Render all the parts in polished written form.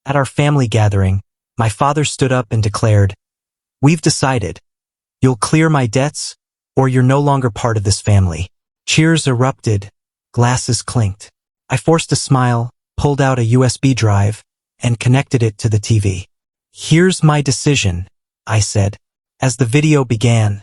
At our family gathering, my father stood up and declared, "We've decided. You'll clear my debts, or you're no longer part of this family." Cheers erupted, glasses clinked. I forced a smile, pulled out a USB drive, and connected it to the TV. "Here's my decision," I said. As the video began,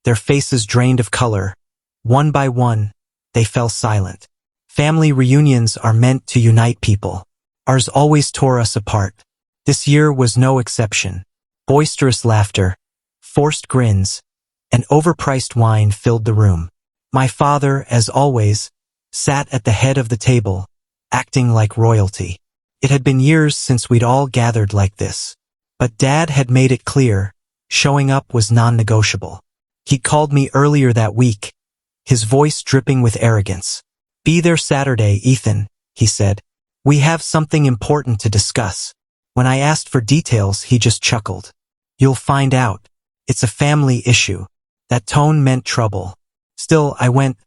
their faces drained of color. One by one, they fell silent. Family reunions are meant to unite people. Ours always tore us apart. This year was no exception. Boisterous laughter, forced grins, and overpriced wine filled the room. My father, as always, sat at the head of the table, acting like royalty. It had been years since we'd all gathered like this. But Dad had made it clear, showing up was non-negotiable. He'd called me earlier that week, his voice dripping with arrogance. "Be there Saturday, Ethan," he said. "We have something important to discuss." When I asked for details, he just chuckled. "You'll find out. It's a family issue." That tone meant trouble. Still, I went,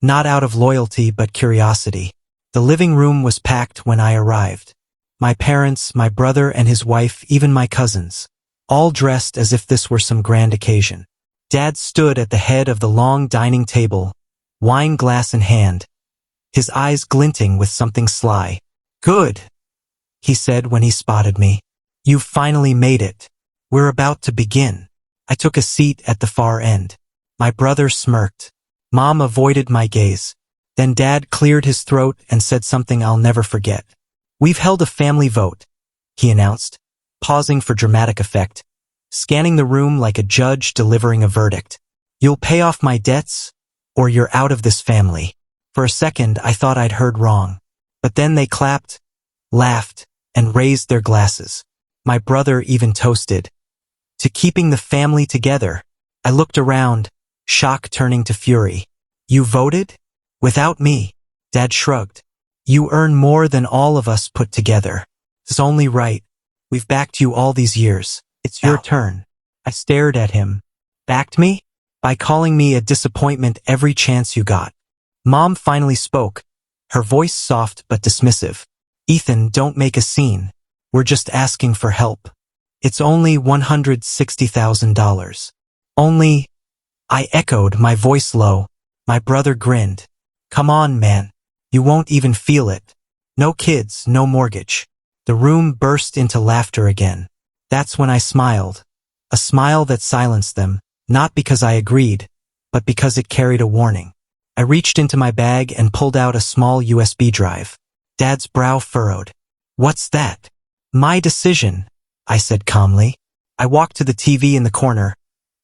not out of loyalty but curiosity. The living room was packed when I arrived. My parents, my brother and his wife, even my cousins, all dressed as if this were some grand occasion. Dad stood at the head of the long dining table, wine glass in hand, his eyes glinting with something sly. "Good," he said when he spotted me. "You've finally made it. We're about to begin." I took a seat at the far end. My brother smirked. Mom avoided my gaze. Then Dad cleared his throat and said something I'll never forget. "We've held a family vote," he announced, pausing for dramatic effect, scanning the room like a judge delivering a verdict. "You'll pay off my debts, or you're out of this family." For a second, I thought I'd heard wrong. But then they clapped, laughed, and raised their glasses. My brother even toasted to keeping the family together. I looked around, shock turning to fury. "You voted? Without me?" Dad shrugged. "You earn more than all of us put together. It's only right. We've backed you all these years. It's your turn." I stared at him. "Backed me?" "By calling me a disappointment every chance you got." Mom finally spoke, her voice soft but dismissive. "Ethan, don't make a scene. We're just asking for help. It's only $160,000. Only," I echoed, my voice low. My brother grinned. "Come on, man. You won't even feel it. No kids, no mortgage." The room burst into laughter again. That's when I smiled. A smile that silenced them, not because I agreed, but because it carried a warning. I reached into my bag and pulled out a small USB drive. Dad's brow furrowed. "What's that?" "My decision," I said calmly. I walked to the TV in the corner,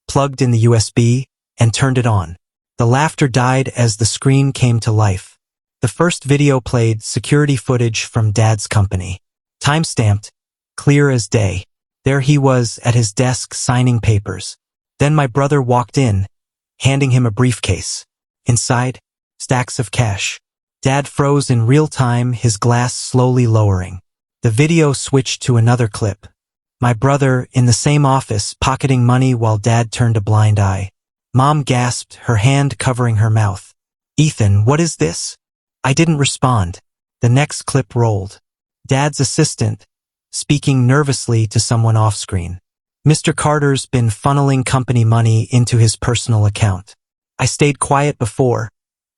plugged in the USB, and turned it on. The laughter died as the screen came to life. The first video played, security footage from Dad's company. Time-stamped, clear as day. There he was at his desk signing papers. Then my brother walked in, handing him a briefcase. Inside, stacks of cash. Dad froze in real time, his glass slowly lowering. The video switched to another clip. My brother, in the same office, pocketing money while Dad turned a blind eye. Mom gasped, her hand covering her mouth. "Ethan, what is this?" I didn't respond. The next clip rolled. Dad's assistant, speaking nervously to someone off-screen. "Mr. Carter's been funneling company money into his personal account. I stayed quiet before,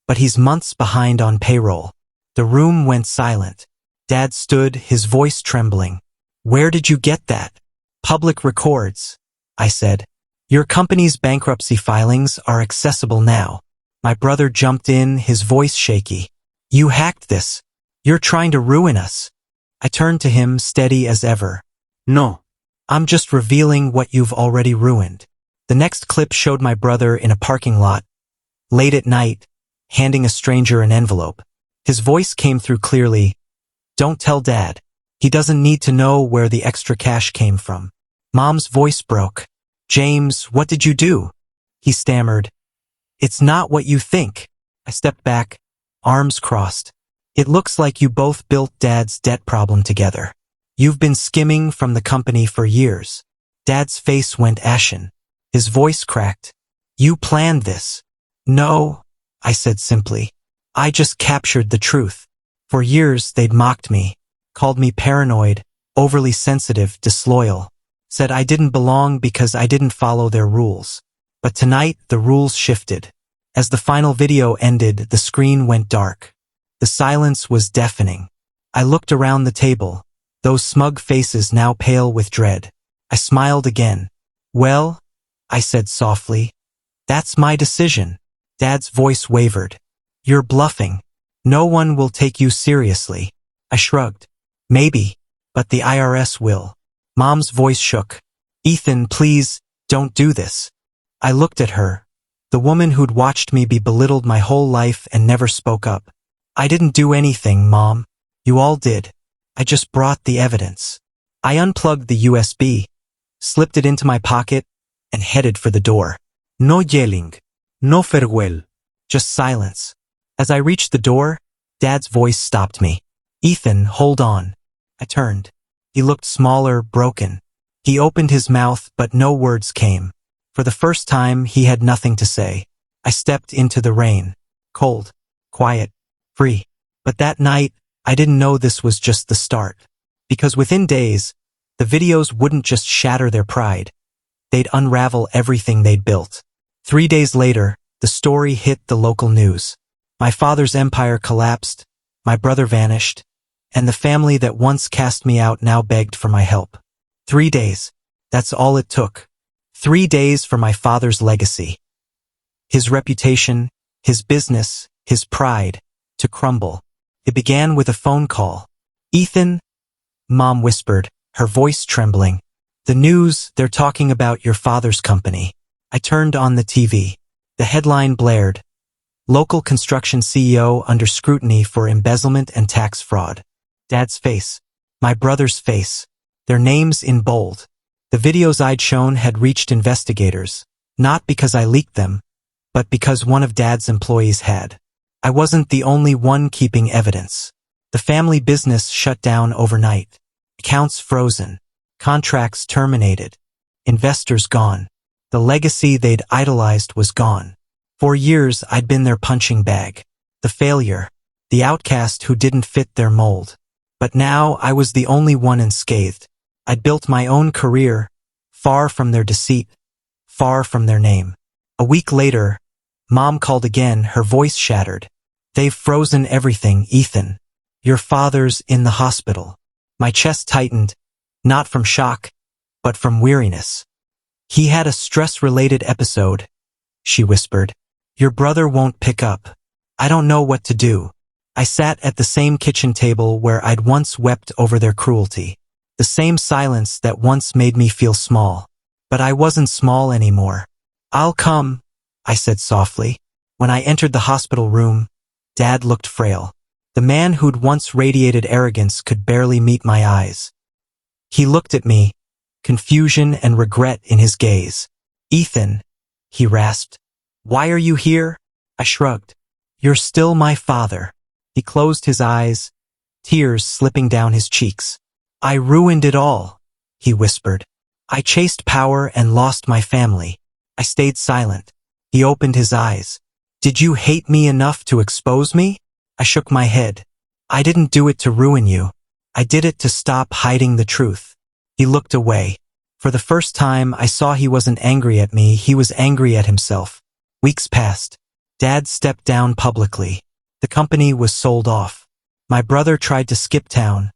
but he's months behind on payroll." The room went silent. Dad stood, his voice trembling. "Where did you get that?" "Public records," I said. "Your company's bankruptcy filings are accessible now." My brother jumped in, his voice shaky. "You hacked this. You're trying to ruin us." I turned to him, steady as ever. "No. I'm just revealing what you've already ruined." The next clip showed my brother in a parking lot, late at night, handing a stranger an envelope. His voice came through clearly. "Don't tell Dad. He doesn't need to know where the extra cash came from." Mom's voice broke. "James, what did you do?" He stammered. "It's not what you think." I stepped back, arms crossed. "It looks like you both built Dad's debt problem together. You've been skimming from the company for years." Dad's face went ashen. His voice cracked. "You planned this." "No," I said simply. "I just captured the truth." For years they'd mocked me, called me paranoid, overly sensitive, disloyal. Said I didn't belong because I didn't follow their rules. But tonight, the rules shifted. As the final video ended, the screen went dark. The silence was deafening. I looked around the table, those smug faces now pale with dread. I smiled again. Well, I said softly, that's my decision. Dad's voice wavered. You're bluffing. No one will take you seriously. I shrugged. Maybe, but the IRS will. Mom's voice shook. Ethan, please, don't do this. I looked at her, the woman who'd watched me be belittled my whole life and never spoke up. I didn't do anything, Mom. You all did. I just brought the evidence. I unplugged the USB, slipped it into my pocket, and headed for the door. No yelling. No farewell. Just silence. As I reached the door, Dad's voice stopped me. Ethan, hold on. I turned. He looked smaller, broken. He opened his mouth, but no words came. For the first time, he had nothing to say. I stepped into the rain. Cold. Quiet. Free. But that night, I didn't know this was just the start. Because within days, the videos wouldn't just shatter their pride. They'd unravel everything they'd built. 3 days later, the story hit the local news. My father's empire collapsed, my brother vanished, and the family that once cast me out now begged for my help. 3 days. That's all it took. 3 days for my father's legacy. His reputation, his business, his pride, to crumble. It began with a phone call. Ethan? Mom whispered, her voice trembling. The news, they're talking about your father's company. I turned on the TV. The headline blared. Local construction CEO under scrutiny for embezzlement and tax fraud. Dad's face. My brother's face. Their names in bold. The videos I'd shown had reached investigators, not because I leaked them, but because one of Dad's employees had. I wasn't the only one keeping evidence. The family business shut down overnight. Accounts frozen. Contracts terminated. Investors gone. The legacy they'd idolized was gone. For years, I'd been their punching bag. The failure. The outcast who didn't fit their mold. But now, I was the only one unscathed. I'd built my own career, far from their deceit, far from their name. A week later, Mom called again, her voice shattered. They've frozen everything, Ethan. Your father's in the hospital. My chest tightened, not from shock, but from weariness. He had a stress-related episode, she whispered. Your brother won't pick up. I don't know what to do. I sat at the same kitchen table where I'd once wept over their cruelty. The same silence that once made me feel small. But I wasn't small anymore. I'll come, I said softly. When I entered the hospital room, Dad looked frail. The man who'd once radiated arrogance could barely meet my eyes. He looked at me, confusion and regret in his gaze. Ethan, he rasped. Why are you here? I shrugged. You're still my father. He closed his eyes, tears slipping down his cheeks. I ruined it all, he whispered. I chased power and lost my family. I stayed silent. He opened his eyes. Did you hate me enough to expose me? I shook my head. I didn't do it to ruin you. I did it to stop hiding the truth. He looked away. For the first time, I saw he wasn't angry at me, he was angry at himself. Weeks passed. Dad stepped down publicly. The company was sold off. My brother tried to skip town,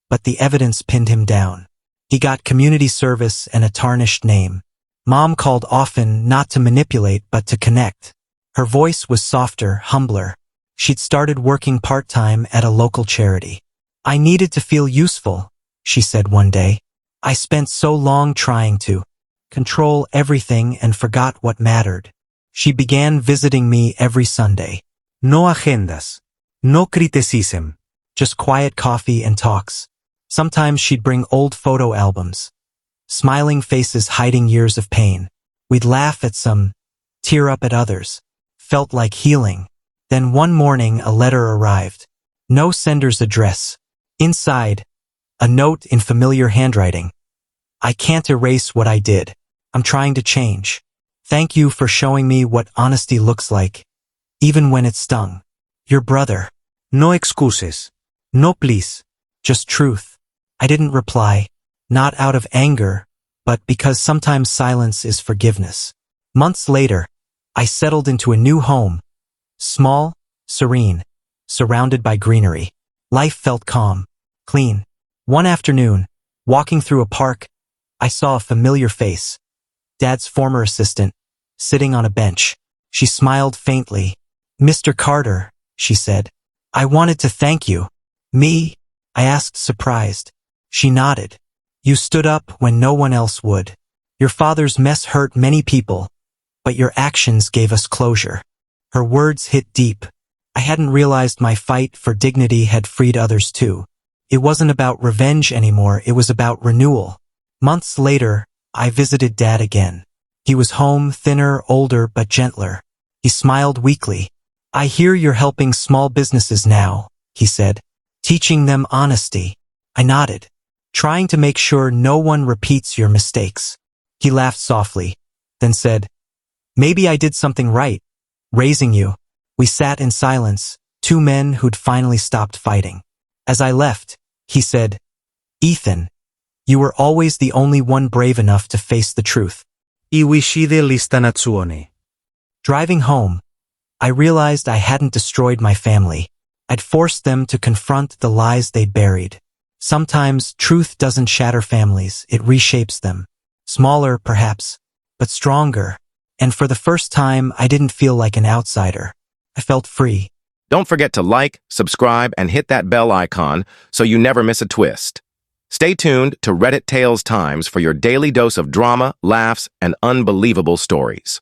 but the evidence pinned him down. He got community service and a tarnished name. Mom called often, not to manipulate but to connect. Her voice was softer, humbler. She'd started working part-time at a local charity. I needed to feel useful, she said one day. I spent so long trying to control everything and forgot what mattered. She began visiting me every Sunday. No agendas. No criticism. Just quiet coffee and talks. Sometimes she'd bring old photo albums. Smiling faces hiding years of pain. We'd laugh at some, tear up at others. Felt like healing. Then one morning a letter arrived. No sender's address. Inside, a note in familiar handwriting. I can't erase what I did. I'm trying to change. Thank you for showing me what honesty looks like, even when it stung. Your brother. No excuses. No please. Just truth. I didn't reply, not out of anger, but because sometimes silence is forgiveness. Months later, I settled into a new home, small, serene, surrounded by greenery. Life felt calm, clean. One afternoon, walking through a park, I saw a familiar face, Dad's former assistant, sitting on a bench. She smiled faintly. "Mr. Carter," she said, "I wanted to thank you." "Me?" I asked, surprised. She nodded. "You stood up when no one else would. Your father's mess hurt many people, but your actions gave us closure." Her words hit deep. I hadn't realized my fight for dignity had freed others too. It wasn't about revenge anymore, it was about renewal. Months later, I visited Dad again. He was home, thinner, older, but gentler. He smiled weakly. "I hear you're helping small businesses now," he said, "teaching them honesty." I nodded, "Trying to make sure no one repeats your mistakes." He laughed softly, then said, "Maybe I did something right, raising you." We sat in silence, two men who'd finally stopped fighting. As I left, he said, "Ethan, you were always the only one brave enough to face the truth." Iwiscide l'istanazione. Driving home, I realized I hadn't destroyed my family. I'd forced them to confront the lies they'd buried. Sometimes truth doesn't shatter families, it reshapes them. Smaller, perhaps, but stronger. And for the first time, I didn't feel like an outsider. I felt free. Don't forget to like, subscribe, and hit that bell icon so you never miss a twist. Stay tuned to Reddit Tales Times for your daily dose of drama, laughs, and unbelievable stories.